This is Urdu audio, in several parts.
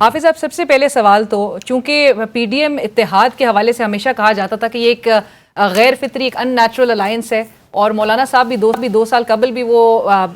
حافظ صاحب، سب سے پہلے سوال تو چونکہ پی ڈی ایم اتحاد کے حوالے سے ہمیشہ کہا جاتا تھا کہ یہ ایک غیر فطری، ایک ان نیچرل الائنس ہے، اور مولانا صاحب بھی دو سال قبل بھی وہ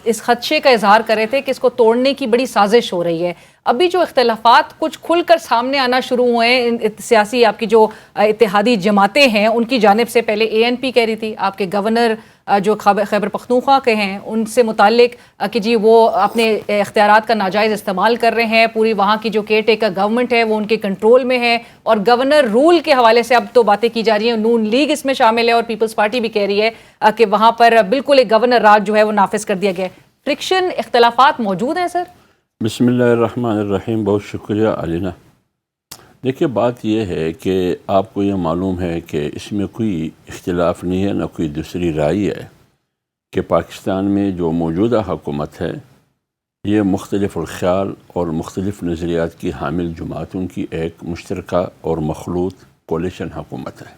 اس خدشے کا اظہار کر رہے تھے کہ اس کو توڑنے کی بڑی سازش ہو رہی ہے۔ ابھی جو اختلافات کچھ کھل کر سامنے آنا شروع ہوئے ہیں، سیاسی آپ کی جو اتحادی جماعتیں ہیں ان کی جانب سے، پہلے اے این پی کہہ رہی تھی، آپ کے گورنر جو خیبر پختونخوا کے ہیں ان سے متعلق کہ جی وہ اپنے اختیارات کا ناجائز استعمال کر رہے ہیں، پوری وہاں کی جو کیئر ٹیکر گورنمنٹ ہے وہ ان کے کنٹرول میں ہے، اور گورنر رول کے حوالے سے اب تو باتیں کی جا رہی ہیں، نون لیگ اس میں شامل ہے اور پیپلز پارٹی بھی کہہ رہی ہے کہ وہاں پر بالکل ایک گورنر راج جو ہے وہ نافذ کر دیا گیا ہے۔ فرکشن، اختلافات موجود ہیں سر؟ بسم اللہ الرحمن الرحیم۔ بہت شکریہ علینا۔ دیکھیے، بات یہ ہے کہ آپ کو یہ معلوم ہے کہ اس میں کوئی اختلاف نہیں ہے، نہ کوئی دوسری رائے ہے کہ پاکستان میں جو موجودہ حکومت ہے یہ مختلف الخیال اور مختلف نظریات کی حامل جماعتوں کی ایک مشترکہ اور مخلوط کولیشن حکومت ہے۔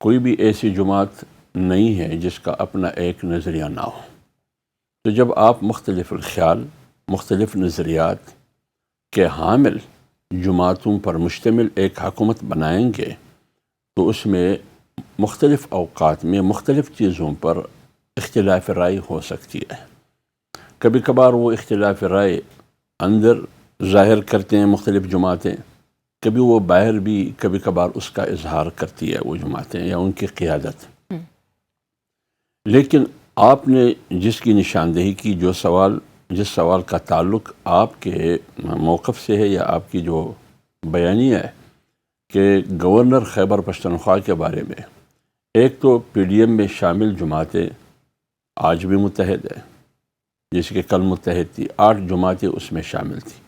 کوئی بھی ایسی جماعت نہیں ہے جس کا اپنا ایک نظریہ نہ ہو۔ تو جب آپ مختلف الخیال، مختلف نظریات کے حامل جماعتوں پر مشتمل ایک حکومت بنائیں گے تو اس میں مختلف اوقات میں مختلف چیزوں پر اختلاف رائے ہو سکتی ہے۔ کبھی کبھار وہ اختلاف رائے اندر ظاہر کرتے ہیں مختلف جماعتیں، کبھی وہ باہر بھی کبھی کبھار اس کا اظہار کرتی ہے وہ جماعتیں یا ان کی قیادت۔ لیکن آپ نے جس کی نشاندہی کی، جس سوال کا تعلق آپ کے موقف سے ہے یا آپ کی جو بیانیہ ہے کہ گورنر خیبر پختونخوا کے بارے میں، ایک تو پی ڈی ایم میں شامل جماعتیں آج بھی متحد ہے، جس کہ کل متحد تھی، 8 جماعتیں اس میں شامل تھیں۔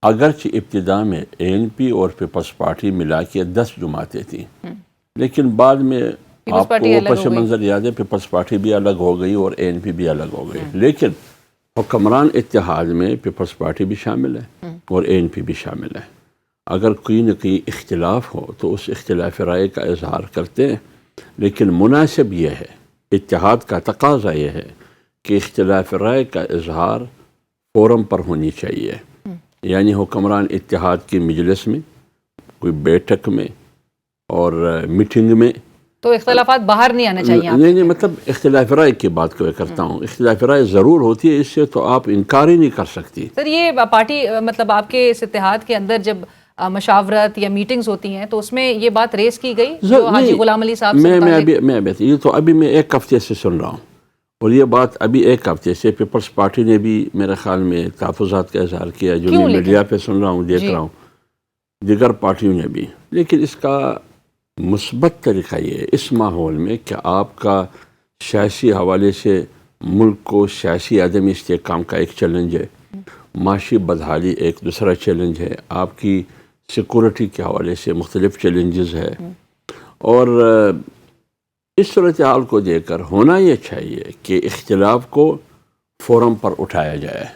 اگرچہ ابتدا میں اے این پی اور پیپلز پارٹی ملا کے 10 جماعتیں تھیں، لیکن بعد میں آپ کو وہ پس منظر یاد ہے، پیپلز پارٹی بھی الگ ہو گئی اور اے این پی بھی الگ ہو گئی، لیکن حکمران اتحاد میں پیپلز پارٹی بھی شامل ہے اور اے این پی بھی شامل ہے۔ اگر کوئی نہ کوئی اختلاف ہو تو اس اختلاف رائے کا اظہار کرتے ہیں، لیکن مناسب یہ ہے، اتحاد کا تقاضا یہ ہے کہ اختلاف رائے کا اظہار فورم پر ہونی چاہیے، یعنی حکمران اتحاد کی مجلس میں، کوئی بیٹھک میں اور میٹنگ میں۔ تو اختلافات باہر نہیں آنا چاہیے؟ نہیں، مطلب اختلاف رائے کی بات کو کرتا ہوں، اختلاف رائے ضرور ہوتی ہے، اس سے تو آپ انکار ہی نہیں کر سکتی۔ سر، یہ پارٹی مطلب آپ کے اس اتحاد کے اندر جب مشاورت یا میٹنگز ہوتی ہیں تو اس میں یہ بات ریز کی گئی جو حاجی غلام علی صاحب سے متعلق؟ یہ تو ابھی میں 1 ہفتے سے سن رہا ہوں، اور یہ بات ابھی 1 ہفتے سے پیپلز پارٹی نے بھی میرے خیال میں تحفظات کا اظہار کیا، جو میں میڈیا پہ سن رہا ہوں، دیکھ رہا ہوں، دیگر پارٹیوں نے بھی۔ لیکن اس کا مثبت طریقہ یہ ہے اس ماحول میں کہ آپ کا سیاسی حوالے سے ملک کو سیاسی عدم استحکام کا ایک چیلنج ہے، معاشی بدحالی ایک دوسرا چیلنج ہے، آپ کی سیکورٹی کے حوالے سے مختلف چیلنجز ہے، اور اس صورتحال کو دیکھ کر ہونا یہ چاہیے کہ اختلاف کو فورم پر اٹھایا جائے،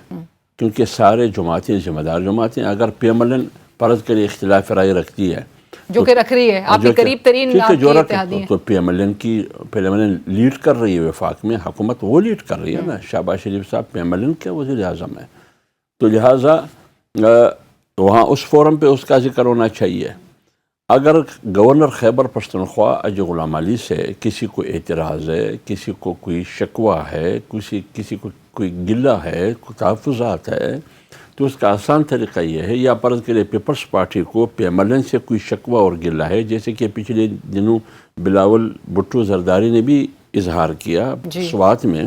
کیونکہ سارے جماعتیں ذمہ دار جماعتیں، اگر پی ایم ایل این فرض کرے اختلاف رائے رکھتی ہے جو کہ رکھ رہی ہے، آپ کے قریب ترین اتحادی ہیں، تو P M L N lead کر رہی ہے وفاق میں، حکومت وہ لیڈ کر رہی ہے نا، شہباز شریف صاحب پی ایم ایل این کے وزیر اعظم ہیں، تو لہٰذا وہاں اس فورم پہ اس کا ذکر ہونا چاہیے۔ اگر گورنر خیبر پختونخوا حاجی غلام علی سے کسی کو اعتراض ہے، کسی کو کوئی شکوہ ہے، کسی کو کوئی گلہ ہے، کوئی تحفظات ہے، تو اس کا آسان طریقہ یہ ہے، یا فرض کرے پیپلز پارٹی کو پی ایم ایل این سے کوئی شکوہ اور گلہ ہے، جیسے کہ پچھلے دنوں بلاول بھٹو زرداری نے بھی اظہار کیا سوات میں،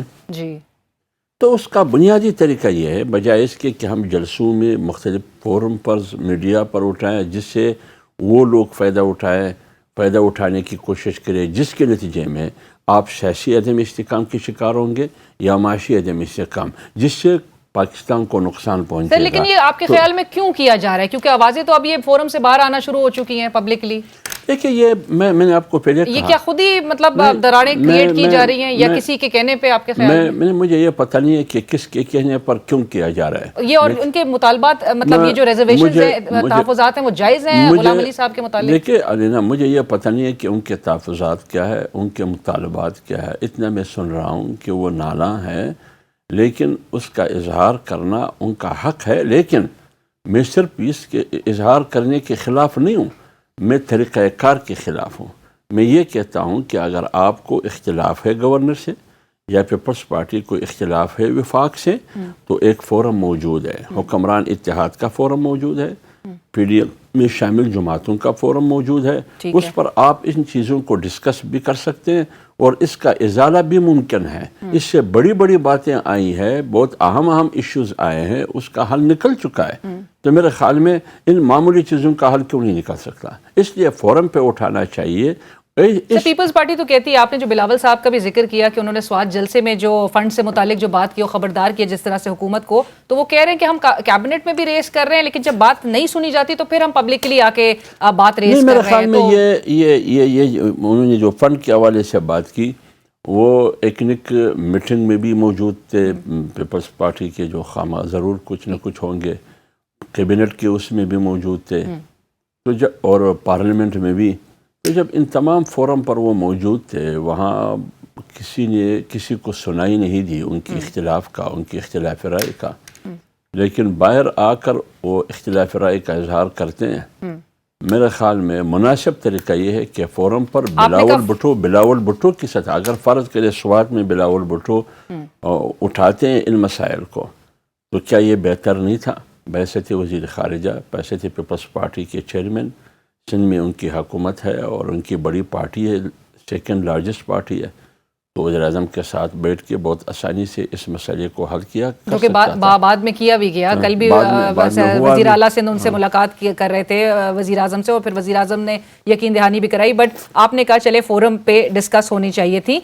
تو اس کا بنیادی طریقہ یہ ہے، بجائے اس کے کہ ہم جلسوں میں مختلف فورم پر میڈیا پر اٹھائیں جس سے وہ لوگ فائدہ اٹھانے کی کوشش کریں، جس کے نتیجے میں آپ سیاسی عدم استحکام کے شکار ہوں گے یا معاشی عدم استحکام، جس سے پاکستان کو نقصان پہنچے گا۔ لیکن یہ آپ کے خیال میں کیوں کیا جا رہا ہے؟ کیونکہ آوازیں تو اب یہ فورم سے باہر آنا شروع ہو چکی ہیں پبلکلی۔ دیکھیں، یہ میں نے آپ کو پہلے کہا، یہ کیا خود ہی مطلب دراڑیں کریٹ کی جا رہی ہیں یا کسی کے کہنے پہ؟ آپ کے خیال میں مجھے یہ پتہ نہیں ہے کہ کس کے کہنے پر کیوں کیا جا رہا ہے یہ، اور ان کے مطالبات، مطلب یہ جو ریزرویشنز ہیں، تحفظات ہیں، وہ جائز ہیں غلام علی صاحب کے متعلق؟ دیکھیں علینا، مجھے یہ پتہ نہیں ہے کہ ان کے تحفظات کیا ہے، ان کے مطالبات کیا ہے، اتنا میں سن رہا ہوں کہ وہ نالاں ہے، لیکن اس کا اظہار کرنا ان کا حق ہے، لیکن میں صرف اس کے اظہار کرنے کے خلاف نہیں ہوں، میں طریقہ کار کے خلاف ہوں۔ میں یہ کہتا ہوں کہ اگر آپ کو اختلاف ہے گورنر سے یا پیپلز پارٹی کو اختلاف ہے وفاق سے، تو ایک فورم موجود ہے، حکمران اتحاد کا فورم موجود ہے، پی ڈی ایم میں شامل جماعتوں کا فورم موجود ہے، اس پر آپ ان چیزوں کو ڈسکس بھی کر سکتے ہیں اور اس کا ازالہ بھی ممکن ہے۔ اس سے بڑی بڑی باتیں آئی ہیں، بہت اہم ایشوز آئے ہیں، اس کا حل نکل چکا ہے۔ تو میرے خیال میں ان معمولی چیزوں کا حل کیوں نہیں نکل سکتا؟ اس لیے فورم پہ اٹھانا چاہیے۔ پیپلز پارٹی تو کہتی ہے، آپ نے جو بلاول صاحب کا بھی ذکر کیا کہ انہوں نے سوات جلسے میں جو فنڈ سے متعلق جو بات کی وہ خبردار کیا جس طرح سے حکومت کو، تو وہ کہہ رہے ہیں کہ ہم کیبنٹ میں بھی ریز کر رہے ہیں، لیکن جب بات نہیں سنی جاتی تو پھر ہم پبلکلی آ کے بات ریز کر رہے ہیں۔ میرے خیال میں یہ انہوں نے جو فنڈ کے حوالے سے بات کی، وہ ایکنک میٹنگ میں بھی موجود تھے، پیپلز پارٹی کے جو خامہ ضرور کچھ نہ کچھ ہوں گے، کیبنٹ کے اس میں بھی موجود تھے، تو اور پارلیمنٹ میں بھی، تو جب ان تمام فورم پر وہ موجود تھے، وہاں کسی نے کسی کو سنائی نہیں دی ان کی اختلاف کا، ان کی اختلاف رائے کا، لیکن باہر آ کر وہ اختلاف رائے کا اظہار کرتے ہیں۔ میرے خیال میں مناسب طریقہ یہ ہے کہ فورم پر بلاول بھٹو کی سطح، اگر فرض کرے سوات میں بلاول بھٹو اٹھاتے ہیں ان مسائل کو، تو کیا یہ بہتر نہیں تھا؟ بحیثیت وزیر خارجہ، بحیثیت پیپلز پارٹی کے چیئرمین، سندھ میں ان کی حکومت ہے اور ان کی بڑی پارٹی ہے، سیکنڈ لارجسٹ پارٹی ہے، تو وزیر اعظم کے ساتھ بیٹھ کے بہت آسانی سے اس مسئلے کو حل کیا جو کہ بعد میں کیا بھی گیا۔ کل بھی وزیر اعلیٰ سندھ ان سے ملاقات کر رہے تھے وزیر اعظم سے، اور پھر وزیر اعظم نے یقین دہانی بھی کرائی، بٹ آپ نے کہا چلے فورم پہ ڈسکس ہونی چاہیے تھی۔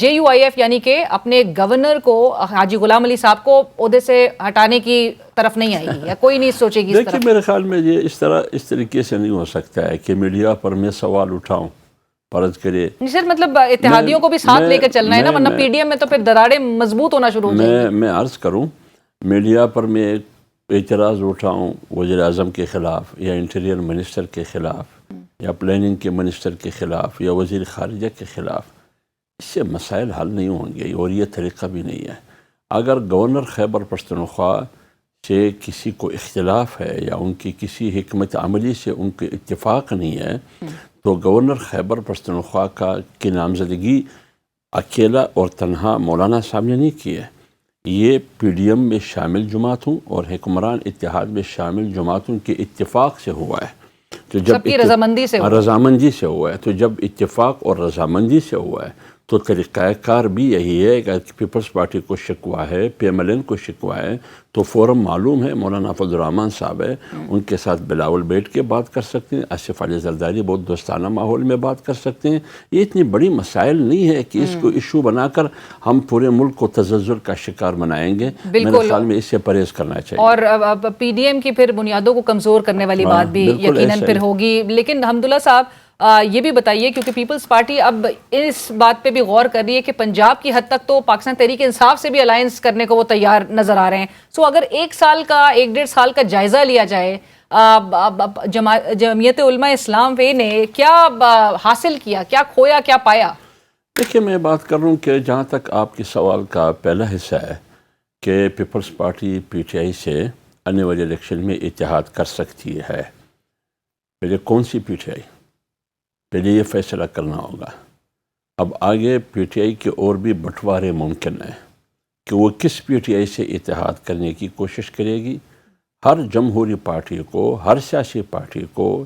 JUIF یعنی کہ اپنے گورنر کو، حاجی غلام علی صاحب کو عہدے سے ہٹانے کی طرف نہیں آئے گی، یا کوئی نہیں سوچے گی اس طرح؟ دیکھیے میرے خیال میں یہ اس طریقے سے نہیں ہو سکتا ہے کہ میڈیا پر میں سوال اٹھاؤں، فرض کرے سر مطلب اتحادیوں کو بھی ساتھ لے کر چلنا ہے نا، ورنہ پی ڈی ایم میں تو پھر دراڑیں مضبوط ہونا شروع ہو جائیں گی۔ میں عرض کروں، میڈیا پر میں اعتراض اٹھاؤں وزیر اعظم کے خلاف یا انٹیریئر منسٹر کے خلاف یا پلاننگ کے منسٹر کے خلاف یا وزیر خارجہ کے خلاف، اس سے مسائل حل نہیں ہوں گے اور یہ طریقہ بھی نہیں ہے۔ اگر گورنر خیبر پختونخوا سے کسی کو اختلاف ہے یا ان کی کسی حکمت عملی سے ان کے اتفاق نہیں ہے، تو گورنر خیبر پختونخوا کی نامزدگی اکیلا اور تنہا مولانا صاحب نے نہیں کی ہے، یہ پی ڈی ایم میں شامل جماعتوں اور حکمران اتحاد میں شامل جماعتوں کے اتفاق سے ہوا ہے۔ تو جب سب کی رضامندی سے ہوا ہے، تو جب اتفاق اور رضامندی سے ہوا ہے تو طریقہ کار بھی یہی ہے کہ پیپلز پارٹی کو شکوہ ہے، PMLN کو شکوہ ہے، تو فورم معلوم ہے، مولانا فضل الرحمان صاحب ہے، ان کے ساتھ بلاول بیٹھ کے بات کر سکتے ہیں، آصف علی زرداری بہت دوستانہ ماحول میں بات کر سکتے ہیں۔ یہ اتنی بڑی مسائل نہیں ہے کہ اس کو ایشو بنا کر ہم پورے ملک کو تزلزل کا شکار بنائیں گے۔ میرے خیال میں اس سے پرہیز کرنا چاہیے۔ اور پی ڈی ایم کی پھر بنیادوں کو کمزور کرنے والی بات بھی یقیناً پھر ہوگی۔ لیکن حمداللہ صاحب یہ بھی بتائیے، کیونکہ پیپلز پارٹی اب اس بات پہ بھی غور کر رہی ہے کہ پنجاب کی حد تک تو پاکستان تحریک انصاف سے بھی الائنس کرنے کو وہ تیار نظر آ رہے ہیں، سو اگر 1.5 سال کا جائزہ لیا جائے، جمعیت علماء اسلام نے کیا حاصل کیا، کیا کھویا، کیا پایا؟ دیکھیے میں بات کر رہا ہوں کہ جہاں تک آپ کے سوال کا پہلا حصہ ہے کہ پیپلز پارٹی PTI سے آنے والے الیکشن میں اتحاد کر سکتی ہے، پہلے کون سی PTI؟ پہلے یہ فیصلہ کرنا ہوگا۔ اب آگے PTI کے اور بھی بٹوارے ممکن ہیں کہ وہ کس PTI سے اتحاد کرنے کی کوشش کرے گی۔ ہر جمہوری پارٹی کو، ہر سیاسی پارٹی کو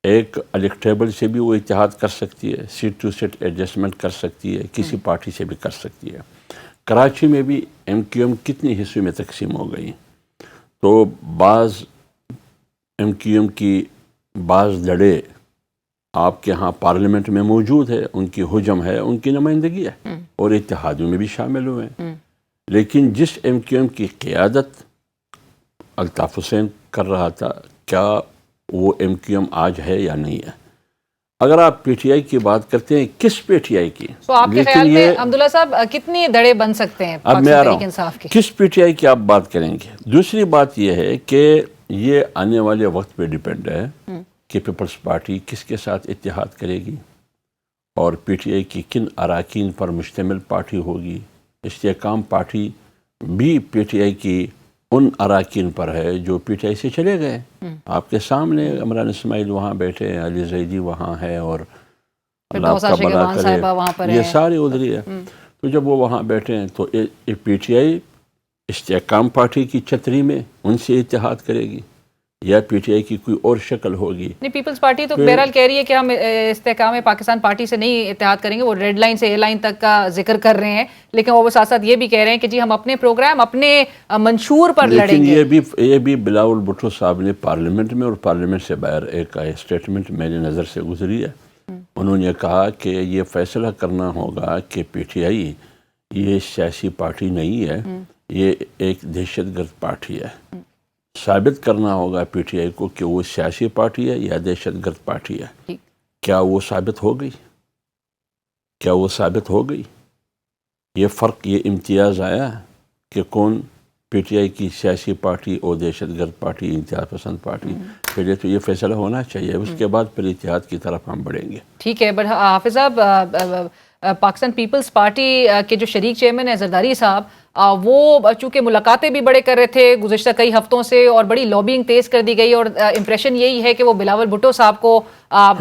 ایک الیکٹیبل سے بھی وہ اتحاد کر سکتی ہے، سیٹ ٹو سیٹ ایڈجسٹمنٹ کر سکتی ہے، کسی پارٹی سے بھی کر سکتی ہے۔ کراچی میں بھی MQM کتنی حصوں میں تقسیم ہو گئی، تو بعض MQM کی بعض لڑے آپ کے ہاں پارلیمنٹ میں موجود ہے، ان کی حجم ہے، ان کی نمائندگی ہے، اور اتحادیوں میں بھی شامل ہوئے ہیں۔ لیکن جس MQM کی قیادت الطاف حسین کر رہا تھا، کیا وہ MQM آج ہے یا نہیں ہے؟ اگر آپ PTI کی بات کرتے ہیں، کس PTI کی؟ تو آپ کے خیال میں عبداللہ صاحب کتنی دڑے بن سکتے ہیں پاکستان تحریک انصاف کے؟ کس PTI کی آپ بات کریں گے؟ دوسری بات یہ ہے کہ یہ آنے والے وقت پہ ڈیپینڈ ہے کہ پیپلز پارٹی کس کے ساتھ اتحاد کرے گی اور PTI کی کن اراکین پر مشتمل پارٹی ہوگی۔ استحکام پارٹی بھی PTI کی ان اراکین پر ہے جو پی ٹی آئی سے چلے گئے. آپ کے سامنے عمران اسماعیل وہاں بیٹھے ہیں, علی زیدی وہاں ہے, اور اللہ آپ کا بلا کرے, یہ سارے ادھری ہے. تو جب وہ وہاں بیٹھے ہیں تو پی ٹی آئی استحکام پارٹی کی چھتری میں ان سے اتحاد کرے گی یا پی ٹی آئی کی کوئی اور شکل ہوگی؟ نہیں, پیپلز پارٹی تو بہرحال کہہ رہی ہے کہ ہم استحکام پاکستان پارٹی سے نہیں اتحاد کریں گے. وہ ریڈ لائن سے اے لائن تک کا ذکر کر رہے ہیں, لیکن وہ ساتھ ساتھ یہ بھی کہہ رہے ہیں کہ جی ہم اپنے پروگرام اپنے منشور پر لڑیں گے. لیکن یہ بھی بلاول بھٹو صاحب نے پارلیمنٹ میں اور پارلیمنٹ سے باہر ایک اسٹیٹمنٹ میری نظر سے گزری ہے. انہوں نے کہا کہ یہ فیصلہ کرنا ہوگا کہ پی ٹی آئی یہ سیاسی پارٹی نہیں ہے, یہ ایک دہشت گرد پارٹی ہے. ثابت کرنا ہوگا پی ٹی آئی کو کہ وہ سیاسی پارٹی ہے یا دہشت گرد پارٹی ہے. کیا وہ ثابت ہو گئی؟ کیا وہ ثابت ہو گئی؟ یہ فرق, یہ امتیاز آیا کہ کون پی ٹی آئی کی سیاسی پارٹی اور دہشت گرد پارٹی, امتیاز پسند پارٹی. پہلے تو یہ فیصلہ ہونا چاہیے, اس کے بعد پھر اتحاد کی طرف ہم بڑھیں گے. ٹھیک ہے, بٹ حافظ صاحب پاکستان پیپلز پارٹی کے جو شریک چیئرمین ہیں زرداری صاحب, وہ چونکہ ملاقاتیں بھی بڑے کر رہے تھے گزشتہ کئی ہفتوں سے اور بڑی لابینگ تیز کر دی گئی, اور امپریشن یہی ہے کہ وہ بلاول بھٹو صاحب کو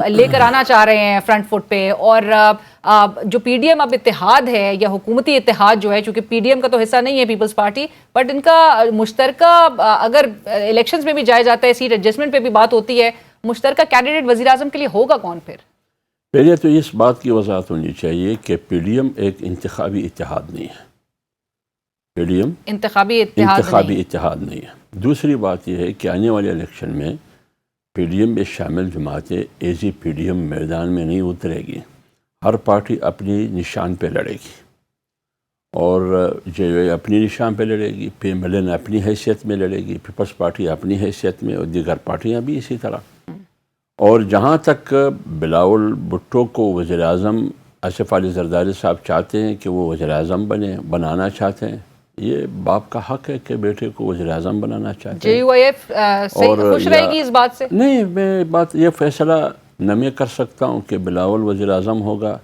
لے کر آنا چاہ رہے ہیں فرنٹ فٹ پہ. اور جو پی ڈی ایم اب اتحاد ہے یا حکومتی اتحاد جو ہے, چونکہ پی ڈی ایم کا تو حصہ نہیں ہے پیپلز پارٹی, بٹ ان کا مشترکہ اگر الیکشنز میں بھی جایا جاتا ہے, سیٹ ایڈجسٹمنٹ پہ بھی بات ہوتی ہے, مشترکہ کینڈیڈیٹ وزیر اعظم کے لیے ہوگا کون پھر؟ پہلے تو اس بات کی وضاحت ہونی چاہیے کہ پی ڈی ایم ایک انتخابی اتحاد نہیں ہے. پی ڈی ایم انتخابی اتحاد نہیں ہے. دوسری بات یہ ہے کہ آنے والے الیکشن میں پی ڈی ایم میں شامل جماعتیں ایزی پی ڈی ایم میدان میں نہیں اترے گی. ہر پارٹی اپنی نشان پہ لڑے گی, اور جے یو اے اپنی نشان پہ لڑے گی, پی ایم ایل این اپنی حیثیت میں لڑے گی, پیپلز پارٹی اپنی حیثیت میں, اور دیگر پارٹیاں بھی اسی طرح. اور جہاں تک بلاول بھٹو کو وزیر اعظم آصف علی زرداری صاحب چاہتے ہیں کہ وہ وزیر اعظم بنانا چاہتے ہیں, یہ باپ کا حق ہے کہ بیٹے کو وزیر اعظم بنانا چاہتے ہیں. جے یو آئی ایف خوش رہے گی اس بات سے؟ نہیں, میں یہ فیصلہ نہ میں کر سکتا ہوں کہ بلاول وزیر اعظم ہوگا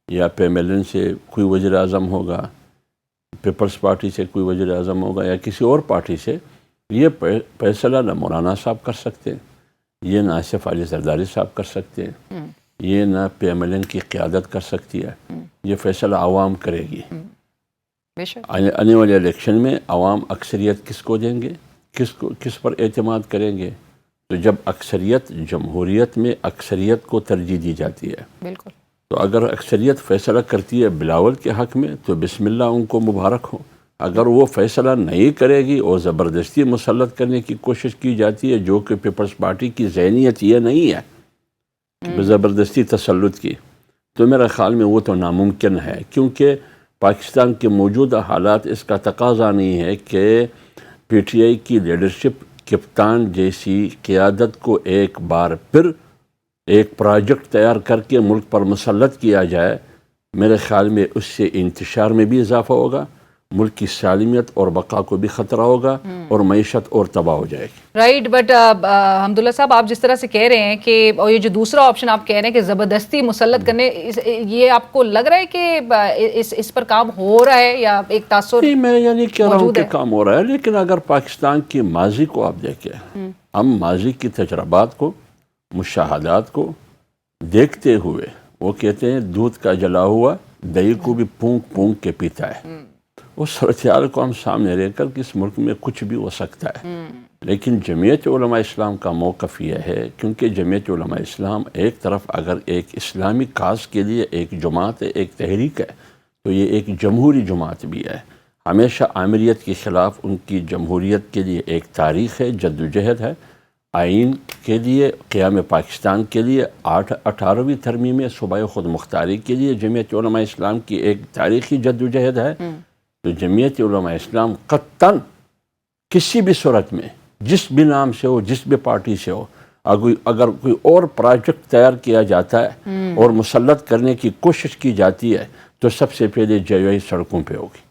یا پی ایم ایل این سے کوئی وزیر اعظم ہوگا, پیپلز پارٹی سے کوئی وزیر اعظم ہوگا یا کسی اور پارٹی سے. یہ فیصلہ نہ مولانا صاحب کر سکتے, یہ نہ آصف علی زرداری صاحب کر سکتے ہیں, یہ نہ پی ایم ایل این کی قیادت کر سکتی ہے. یہ فیصلہ عوام کرے گی. آنے والے الیکشن میں عوام اکثریت کس کو دیں گے, کس پر اعتماد کریں گے؟ تو جب اکثریت, جمہوریت میں اکثریت کو ترجیح دی جاتی ہے. بالکل. تو اگر اکثریت فیصلہ کرتی ہے بلاول کے حق میں تو بسم اللہ, ان کو مبارک ہو. اگر وہ فیصلہ نہیں کرے گی اور زبردستی مسلط کرنے کی کوشش کی جاتی ہے, جو کہ پیپلز پارٹی کی ذہنیت یہ نہیں ہے زبردستی تسلط کی, تو میرا خیال میں وہ تو ناممکن ہے. کیونکہ پاکستان کے موجودہ حالات اس کا تقاضا نہیں ہے کہ پی ٹی آئی کی لیڈرشپ کپتان جیسی قیادت کو ایک بار پھر ایک پروجیکٹ تیار کر کے ملک پر مسلط کیا جائے. میرے خیال میں اس سے انتشار میں بھی اضافہ ہوگا, ملک کی سالمیت اور بقا کو بھی خطرہ ہوگا, اور معیشت اور تباہ ہو جائے گی. رائٹ, بٹ حمداللہ صاحب آپ جس طرح سے کہہ رہے ہیں کہ یہ جو دوسرا آپشن آپ کہہ رہے ہیں کہ زبردستی مسلط کرنے, یہ آپ کو لگ رہا ہے کہ اس پر کام ہو رہا ہے یا ایک تاثر؟ نہیں, میں یعنی کہہ رہا ہوں کہ کام ہو رہا ہے, لیکن اگر پاکستان کی ماضی کو آپ دیکھیں, ہم ماضی کی تجربات کو, مشاہدات کو دیکھتے ہوئے, وہ کہتے ہیں دودھ کا جلا ہوا دہی کو بھی پونک پونک کے پیتا ہے. اس صورتحال کو ہم سامنے رہ کر کہ اس ملک میں کچھ بھی ہو سکتا ہے. لیکن جمعیت علماء اسلام کا موقف یہ ہے, کیونکہ جمعیت علماء اسلام ایک طرف اگر ایک اسلامی کاز کے لیے ایک جماعت ہے, ایک تحریک ہے, تو یہ ایک جمہوری جماعت بھی ہے. ہمیشہ آمریت کے خلاف ان کی جمہوریت کے لیے ایک تاریخ ہے, جدوجہد ہے. آئین کے لیے, قیام پاکستان کے لیے, 18ویں ترمیم صوبہ خود مختاری کے لیے جمعیت علماء اسلام کی ایک تاریخی جدوجہد ہے. تو جمعیت علماء اسلام قطعاً کسی بھی صورت میں, جس بھی نام سے ہو, جس بھی پارٹی سے ہو, اگر کوئی اور پروجیکٹ تیار کیا جاتا ہے اور مسلط کرنے کی کوشش کی جاتی ہے, تو سب سے پہلے جے یو آئی سڑکوں پہ ہوگی.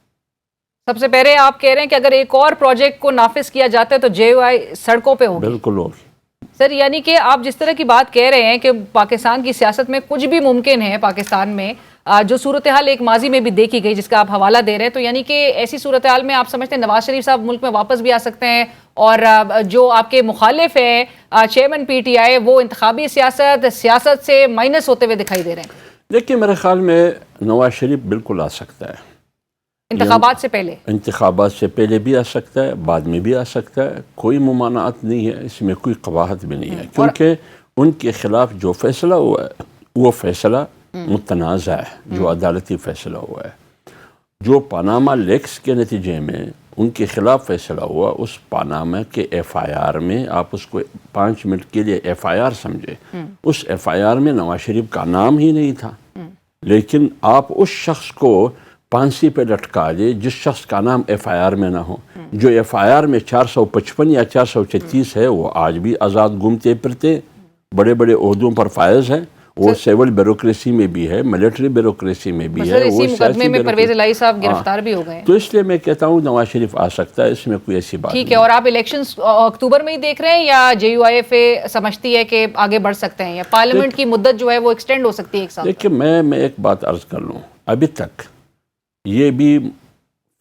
سب سے پہلے آپ کہہ رہے ہیں کہ اگر ایک اور پروجیکٹ کو نافذ کیا جاتا ہے تو جے یو آئی سڑکوں پہ ہوگی؟ بالکل ہوگی. سر, یعنی کہ آپ جس طرح کی بات کہہ رہے ہیں کہ پاکستان کی سیاست میں کچھ بھی ممکن ہے پاکستان میں, جو صورتحال ایک ماضی میں بھی دیکھی گئی جس کا آپ حوالہ دے رہے ہیں، تو یعنی کہ ایسی صورتحال میں آپ سمجھتے ہیں نواز شریف صاحب ملک میں واپس بھی آ سکتے ہیں، اور جو آپ کے مخالف ہیں چیئرمین پی ٹی آئی وہ انتخابی سیاست سے مائنس ہوتے ہوئے دکھائی دے رہے ہیں؟ دیکھیے میرے خیال میں نواز شریف بالکل آ سکتا ہے، انتخابات سے پہلے، انتخابات سے پہلے بھی آ سکتا ہے، بعد میں بھی آ سکتا ہے، کوئی ممانعت نہیں ہے، اس میں کوئی قباحت بھی نہیں ہے، کیونکہ ان کے خلاف جو فیصلہ ہوا ہے وہ فیصلہ متنازع ہے، جو عدالتی فیصلہ ہوا ہے، جو پاناما لیکس کے نتیجے میں ان کے خلاف فیصلہ ہوا، اس پاناما کے ایف آئی آر میں آپ اس کو 5 منٹ کے لیے ایف آئی آر سمجھے، اس ایف آئی آر میں نواز شریف کا نام ہی نہیں تھا، لیکن آپ اس شخص کو پھانسی پہ لٹکا دے جس شخص کا نام ایف آئی آر میں نہ ہو، جو ایف آئی آر میں 455 یا 436 ہے وہ آج بھی آزاد گھومتے پھرتے، بڑے بڑے عہدوں پر فائز ہیں، وہ سیول بیوروکریسی میں بھی ہے، ملٹری بیوروکریسی میں بھی ہے، اسی مقدمے میں پرویز الہی صاحب گرفتار بھی ہو گئے ہیں، تو اس لیے میں کہتا ہوں نواز شریف آ سکتا ہے، اس میں کوئی ایسی بات نہیں۔ ٹھیک ہے، اور آپ الیکشنز اکتوبر میں ہی دیکھ رہے ہیں یا جے یو آئی ایف اے سمجھتی ہے کہ آگے بڑھ سکتے ہیں یا پارلیمنٹ کی مدت جو ہے وہ ایکسٹینڈ ہو سکتی ہے ایک سال؟ دیکھیں میں ایک بات عرض کر لوں، ابھی تک یہ بھی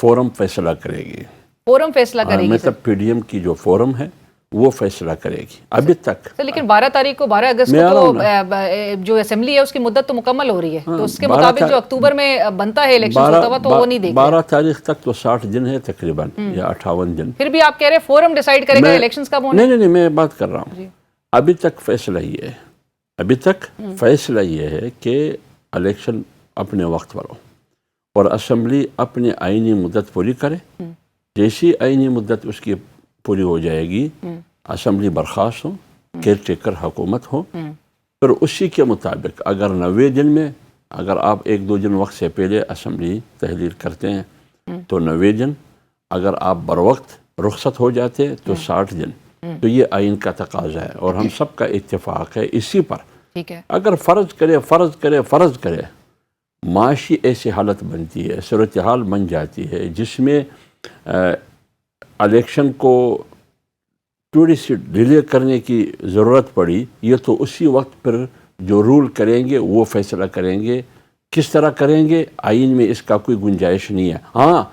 فورم فیصلہ کرے گی، فورم فیصلہ کرے گی، مطلب پی ڈی ایم کی جو فورم ہے وہ فیصلہ کرے گی ابھی تک، لیکن 12 تاریخ کو 12 اگست کو تو جو اسمبلی ہے اس کی مدت تو مکمل ہو رہی ہے، تو اس کے مطابق جو اکتوبر میں بنتا ہے الیکشن ہوتا ہوا تو وہ نہیں دیکھ 12 تاریخ تک تو 60 دن ہے تقریباً یا 58 دن، پھر بھی آپ کہہ رہے ہیں فورم ڈیسائیڈ کرے گا الیکشنز کب ہونے؟ نہیں میں بات کر رہا ہوں، ابھی تک فیصلہ یہ ہے، ابھی تک فیصلہ یہ ہے کہ الیکشن اپنے وقت پر ہو اور اسمبلی اپنے آئینی مدت پوری کرے، جیسی آئینی مدت اس کی پوری ہو جائے گی اسمبلی برخاست ہو، کیئر ٹیکر حکومت ہو، پھر اسی کے مطابق اگر 90 دن میں، اگر آپ 1-2 دن وقت سے پہلے اسمبلی تحلیل کرتے ہیں تو 90 دن، اگر آپ بروقت رخصت ہو جاتے تو 60 دن، تو یہ آئین کا تقاضا ہے اور ہم سب کا اتفاق ہے اسی پر۔ ٹھیک ہے، اگر فرض کرے معاشی ایسی حالت بنتی ہے، صورتحال بن جاتی ہے جس میں الیکشن کو تھوڑی سی ڈیلے کرنے کی ضرورت پڑی، یہ تو اسی وقت پر جو رول کریں گے وہ فیصلہ کریں گے، کس طرح کریں گے آئین میں اس کا کوئی گنجائش نہیں ہے۔ ہاں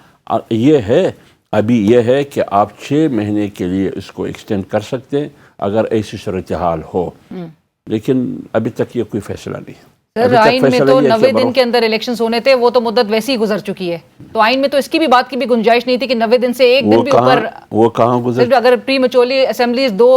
ابھی یہ ہے کہ آپ 6 مہینے کے لیے اس کو ایکسٹینڈ کر سکتے ہیں اگر ایسی صورتحال ہو، لیکن ابھی تک یہ کوئی فیصلہ نہیں ہے۔ سر آئین میں تو 90 دن کے اندر الیکشنز ہونے تھے، وہ تو مدت ویسی ہی گزر چکی ہے، تو آئین میں تو اس کی بھی بات کی بھی گنجائش نہیں تھی کہ 90 دن سے ایک دن بھی اوپر، وہ کہاں گزر، اگر پری میچورلی اسمبلیز 2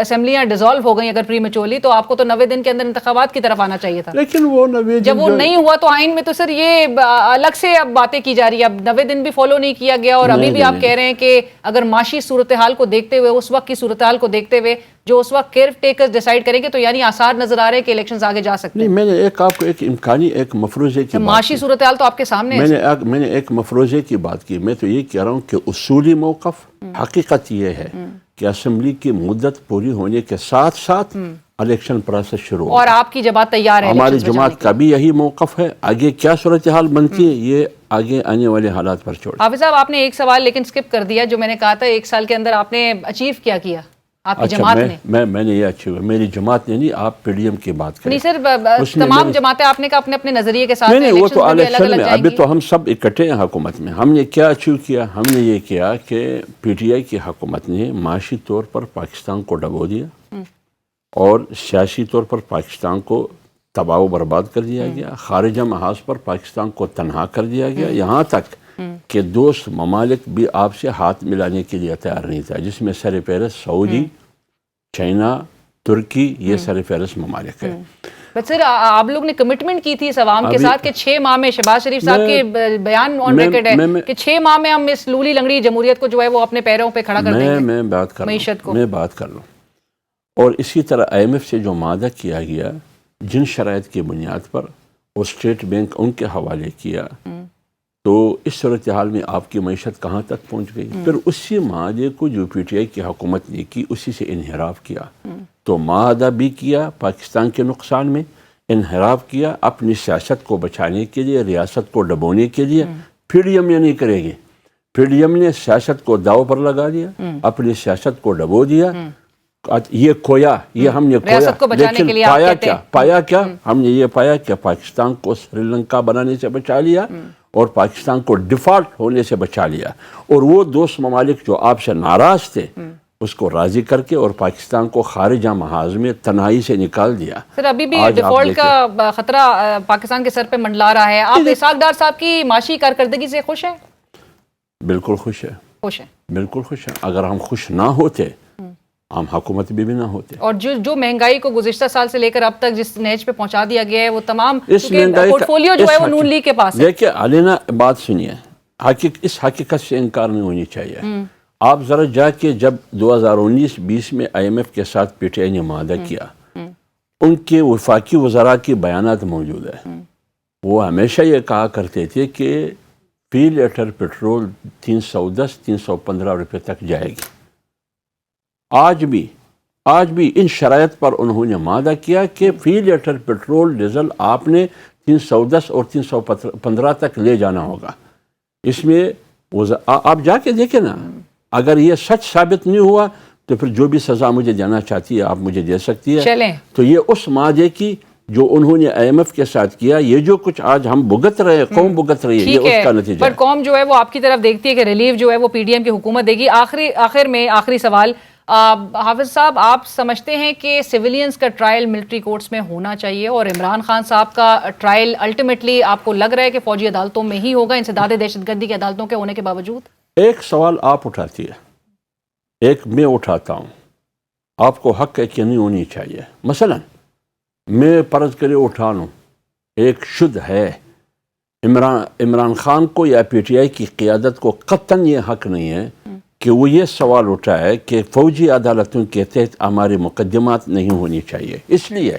اسمبلیاں ڈیزالو ہو گئیں اگر پری میچورلی، تو آپ کو تو 90 دن کے اندر انتخابات کی طرف آنا چاہیے تھا، لیکن وہ 90 دن جب وہ نہیں ہوا تو آئین میں تو سر یہ الگ سے اب باتیں کی جا رہی ہے، اب 90 دن بھی فالو نہیں کیا گیا، اور ابھی بھی آپ کہہ رہے ہیں کہ اگر معاشی صورتحال کو دیکھتے ہوئے، اس وقت کی صورتحال کو دیکھتے ہوئے جو اس وقت کیئر ٹیکرز ڈیسائیڈ کریں گے، تو یعنی آثار نظر آ رہے ہیں کہ الیکشنز آگے جا سکتے ہیں۔ نہیں، میں نے آپ کو ایک امکانی ایک مفروضے کی معاشی صورتحال تو آپ کے سامنے ہے، میں نے ایک مفروضے کی بات کی، میں تو یہ کہہ رہا ہوں کہ اصولی موقف حقیقت یہ ہے کہ اسمبلی کی مدت پوری ہونے کے ساتھ ساتھ الیکشن پروسیس شروع ہو، اور آپ کی جماعت تیار ہے، ہماری جماعت کا بھی یہی موقف ہے، آگے کیا صورتحال بنتی ہے یہ آگے آنے والے حالات پر چھوڑ۔ حافظ صاحب آپ نے ایک سوال لیکن سکپ کر دیا، جو میں نے کہا تھا 1 سال کے اندر آپ نے اچیو کیا آپ کی جماعت نے؟ میں نے یہ اچیو، میری جماعت نے نہیں، آپ پی ڈی ایم کی بات کریں، نہیں سر تمام جماعتیں آپ نے کہا اپنے اپنے نظریے کے ساتھ، نہیں وہ تو الیکشن میں، ابھی تو ہم سب اکٹھے ہیں حکومت میں، ہم نے کیا اچیو کیا، ہم نے یہ کیا کہ پی ٹی آئی کی حکومت نے معاشی طور پر پاکستان کو ڈبو دیا اور سیاسی طور پر پاکستان کو تباہ و برباد کر دیا گیا، خارجہ محاذ پر پاکستان کو تنہا کر دیا گیا، یہاں تک کہ دوست ممالک بھی آپ سے ہاتھ ملانے کے لیے تیار نہیں تھا، جس میں سر فہرست سعودی، چائنا، ترکی، یہ سر فہرست ممالک ہے۔ سر آپ لوگ نے کمٹمنٹ کی تھی اس عوام کے ساتھ کہ 6 ماہ میں، شہباز شریف صاحب کے بیان آن ریکارڈ ہے کہ 6 ماہ میں ہم اس لولی لنگڑی جمہوریت کو جو ہے وہ اپنے پیروں پہ کھڑا کر دیں گے، میں بات کر لوں، اور اسی طرح آئی ایم ایف سے جو معاہدہ کیا گیا، جن شرائط کی بنیاد پر وہ اسٹیٹ بینک ان کے حوالے کیا، تو اس صورتحال میں آپ کی معیشت کہاں تک پہنچ گئی، پھر اسی معاہدے کو جو پی ٹی آئی کی حکومت نے کی اسی سے انحراف کیا، تو معاہدہ بھی کیا پاکستان کے نقصان میں، انحراف کیا اپنی سیاست کو بچانے کے لیے، ریاست کو ڈبونے کے لیے۔ پی ڈی ایم یہ نہیں کرے گی، پی ڈی ایم نے سیاست کو داؤ پر لگا دیا، اپنی سیاست کو ڈبو دیا، یہ کھویا، یہ ہم نے کھویا، ریاست کو بچانے کے لیکن لیے آپ پایا کہتے کیا؟ ہیں پایا کیا؟ ہم نے یہ پایا کہ پاکستان کو سری لنکا بنانے سے بچا لیا اور پاکستان کو ڈیفالٹ ہونے سے بچا لیا، اور وہ دوست ممالک جو آپ سے ناراض تھے اس کو راضی کر کے اور پاکستان کو خارجہ محاذ میں تنہائی سے نکال دیا۔ سر ابھی بھی ڈیفالٹ کا خطرہ پاکستان کے سر پہ منڈلا رہا ہے، آپ اسحاق ڈار صاحب کی معاشی کارکردگی سے خوش ہیں؟ بالکل خوش ہے، خوش ہیں، بالکل خوش ہیں۔ اگر ہم خوش نہ ہوتے ہم حکومت بھی نہ ہوتے۔ اور جو مہنگائی کو گزشتہ سال سے لے کر اب تک جس نیج پہ پہنچا دیا گیا ہے وہ تمام پورٹ فولیو جو ہے وہ نون لیگ کے پاس ہے۔ دیکھیں علینا بات سنیے، اس حقیقت سے انکار نہیں ہونی چاہیے۔ آپ ذرا جا کے جب 2019-20 میں IMF کے ساتھ پی ٹی آئی نے معاہدہ کیا، ان کے وفاقی وزراء کی بیانات موجود ہے، وہ ہمیشہ یہ کہا کرتے تھے کہ فی لیٹر پیٹرول 310-315 روپے تک جائے گی۔ آج بھی ان شرائط پر انہوں نے معاہدہ کیا کہ فی لیٹر پیٹرول ڈیزل آپ نے 310 اور 315 تک لے جانا ہوگا۔ اس میں آپ جا کے دیکھیں نا، اگر یہ سچ ثابت نہیں ہوا تو پھر جو بھی سزا مجھے دینا چاہتی ہے آپ مجھے دے سکتی ہے۔ چلیں تو یہ اس معاہدے کی جو انہوں نے IMF کے ساتھ کیا، یہ جو کچھ آج ہم بھگت رہے ہیں، قوم بھگت رہی ہے، یہ اس کا نتیجہ ہے۔ پر قوم جو ہے وہ آپ کی طرف دیکھتی ہے کہ ریلیف جو ہے وہ PDM کی حکومت دے گی۔ آخری سوال حافظ صاحب، آپ سمجھتے ہیں کہ سیولینز کا ٹرائل ملٹری کورٹس میں ہونا چاہیے اور عمران خان صاحب کا ٹرائل الٹیمیٹلی آپ کو لگ رہا ہے کہ فوجی عدالتوں میں ہی ہوگا انسداد دہشت گردی کی عدالتوں کے ہونے کے باوجود؟ ایک سوال آپ اٹھاتی ہے، ایک میں اٹھاتا ہوں، آپ کو حق ہے کہ نہیں ہونی چاہیے۔ مثلا میں فرض کرے اٹھا لوں، ایک شد ہے عمران خان کو یا PTI کی قیادت کو قطعاً یہ حق نہیں ہے کہ وہ یہ سوال اٹھائے کہ فوجی عدالتوں کے تحت ہماری مقدمات نہیں ہونی چاہیے، اس لیے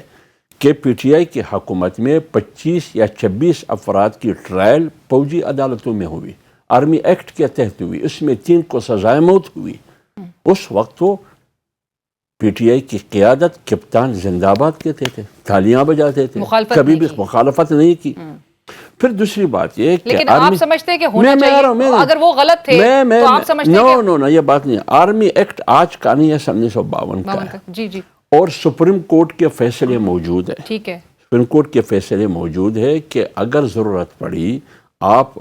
کہ PTI کی حکومت میں 25 یا 26 افراد کی ٹرائل فوجی عدالتوں میں ہوئی، آرمی ایکٹ کے تحت ہوئی، اس میں 3 کو سزائے موت ہوئی۔ اس وقت وہ PTI کی قیادت کپتان زندہ آباد کہتے تھے، تالیاں بجاتے تھے، کبھی بھی مخالفت نہیں کی۔ پھر دوسری بات یہ کہ لیکن آپ سمجھتے ہیں کہ ہونا چاہیے، اگر وہ غلط تھے تو آپ سمجھتے ہیں کہ نو یہ بات نہیں ہے۔ آرمی ایکٹ آج کا نہیں ہے، 1952 کا ہے، جی اور سپریم کورٹ کے فیصلے موجود ہیں۔ ٹھیک ہے، سپریم کورٹ کے فیصلے موجود ہے کہ اگر ضرورت پڑی آپ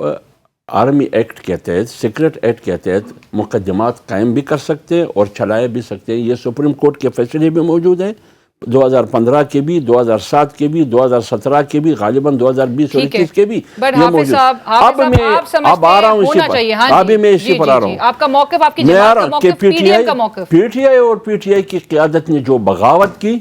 آرمی ایکٹ کے تحت، سیکرٹ ایکٹ کے تحت مقدمات قائم بھی کر سکتے ہیں اور چلائے بھی سکتے ہیں۔ یہ سپریم کورٹ کے فیصلے بھی موجود ہیں، 2015 کے بھی، 2007 کے بھی، 2017 کے بھی، غالباً 2020 اور 21 کے بھی یہ موجود۔ اب آ رہا ہوں اسی پر، ابھی میں اسی پر آ رہا ہوں۔ آپ کا موقف، آپ کی جماعت کا موقف، PDM کا موقف؟ PTI اور PTI کی قیادت نے جو بغاوت کی،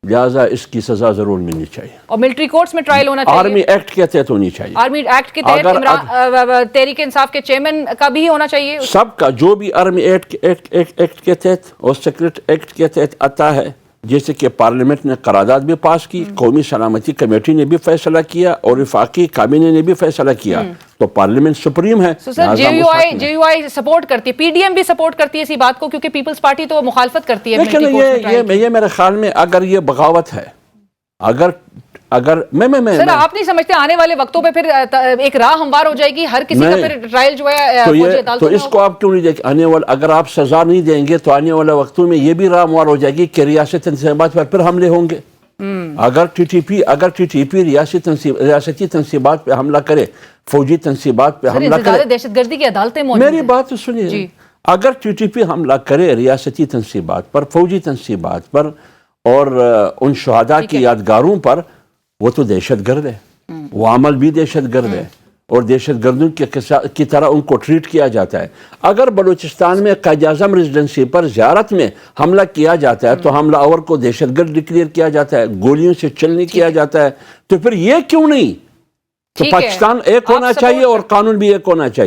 لہٰذا اس کی سزا ضرور ملنی چاہیے، اور ملٹری کورٹس میں ٹرائل ہونا چاہیے، آرمی ایکٹ کے تحت ہونی چاہیے، آرمی ایکٹ کے تحت تحریک انصاف کے چیئرمین کا بھی ہونا چاہیے، سب کا، جو بھی آرمی ایکٹ کے تحت اور سیکرٹ ایکٹ کے تحت آتا ہے۔ جیسے کہ پارلیمنٹ نے قرارداد بھی پاس کی، قومی سلامتی کمیٹی نے بھی فیصلہ کیا اور وفاقی کابینہ نے بھی فیصلہ کیا، تو پارلیمنٹ سپریم ہے۔ سر JUI سپورٹ کرتی ہے، PDM بھی سپورٹ کرتی ہے اسی بات کو، کیونکہ پیپلز پارٹی تو مخالفت کرتی ہے۔ لیکن یہ میرے خیال میں اگر یہ بغاوت ہے، اگر سر آپ نہیں سمجھتے آنے والے وقتوں پہ پھر ایک راہ ہموار ہو جائے گی، ہر کسی کا پھر ٹرائل جو ہے تو اس کو آپ کیوں نہیں دیکھ، اگر آپ سزا نہیں دیں گے تو آنے والے وقتوں میں یہ بھی راہ ہموار ہو جائے گی کہ ریاستی تنظیمات پر پھر حملے ہوں گے۔ اگر ٹی ٹی پی ریاستی تنصیبات پہ حملہ کرے، فوجی تنصیبات پہ حملہ کرے، دہشت گردی کی عدالتیں موجود ہیں۔ میری بات تو سنیے، اگر TTP حملہ کرے ریاستی تنصیبات پر، فوجی تنصیبات پر اور ان شہداء کی یادگاروں پر، وہ تو دہشت گرد ہے، وہ عمل بھی دہشت گرد ہے اور دہشت گردوں کی طرح ان کو ٹریٹ کیا جاتا ہے۔ اگر بلوچستان میں قائد اعظم ریزیڈنسی پر زیارت میں حملہ کیا جاتا ہے تو حملہ آور کو دہشت گرد ڈکلیئر کیا جاتا ہے، گولیوں سے چلنے کیا جاتا ہے، تو پھر یہ کیوں نہیں؟ تو پاکستان ایک ہونا چاہیے اور قانون بھی ایک ہونا چاہیے۔